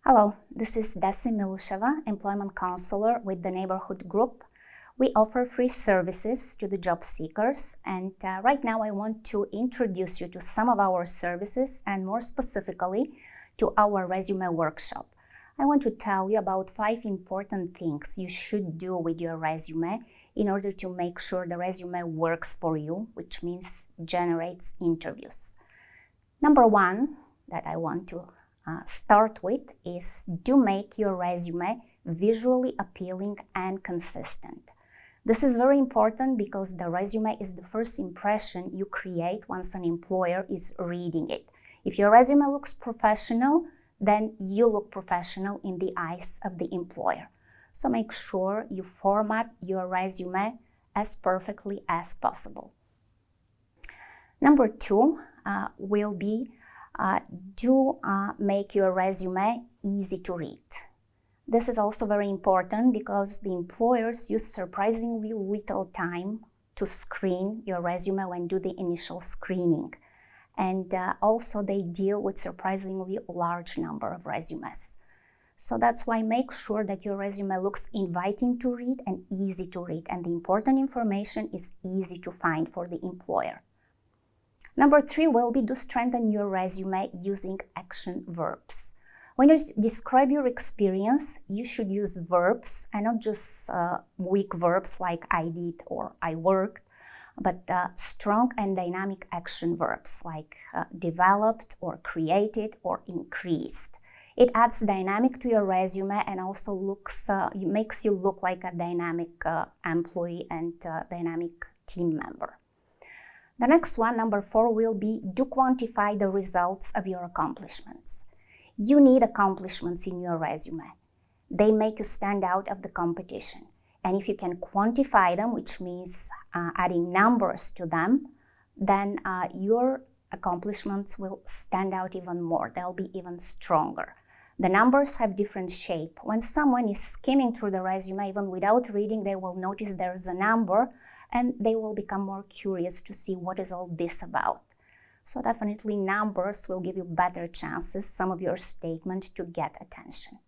Hello, this is Desi Milusheva, employment counselor with the Neighbourhood group. We offer free services to the job seekers, and right now I want to introduce you to some of our services and more specifically to our resume workshop. I want to tell you about 5 important things you should do with your resume in order to make sure the resume works for you, which means generates interviews. Number 1 that I want to start with is to make your resume visually appealing and consistent. This is very important because the resume is the first impression you create once an employer is reading it. If your resume looks professional, then you look professional in the eyes of the employer. So make sure you format your resume as perfectly as possible. Number 2 will be make your resume easy to read. This is also very important because the employers use surprisingly little time to screen your resume when do the initial screening. And also they deal with surprisingly large number of resumes. So that's why make sure that your resume looks inviting to read and easy to read, and the important information is easy to find for the employer. Number 3 will be to strengthen your resume using action verbs. When you describe your experience, you should use verbs and not just weak verbs like I did or I worked, but strong and dynamic action verbs like developed or created or increased. It adds dynamic to your resume and also makes you look like a dynamic employee and dynamic team member. The next one, number 4, will be to quantify the results of your accomplishments. You need accomplishments in your resume. They make you stand out of the competition. And if you can quantify them, which means adding numbers to them, then your accomplishments will stand out even more. They'll be even stronger. The numbers have different shape. When someone is skimming through the resume, even without reading, they will notice there's a number, and they will become more curious to see what is all this about. So definitely numbers will give you better chances, some of your statement to get attention.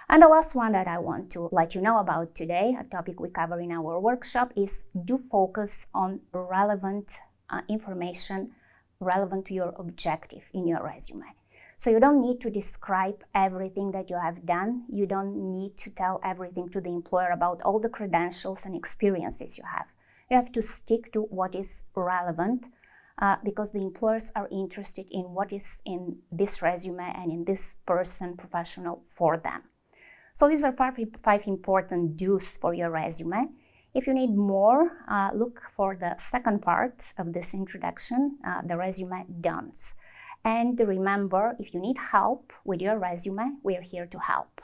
And the last one that I want to let you know about today, a topic we cover in our workshop, is to focus on relevant information relevant to your objective in your resume. So you don't need to describe everything that you have done. You don't need to tell everything to the employer about all the credentials and experiences you have. You have to stick to what is relevant because the employers are interested in what is in this resume and in this person professional for them. So these are 5 important do's for your resume. If you need more, look for the second part of this introduction, the resume don'ts. And remember, if you need help with your resume, we're here to help.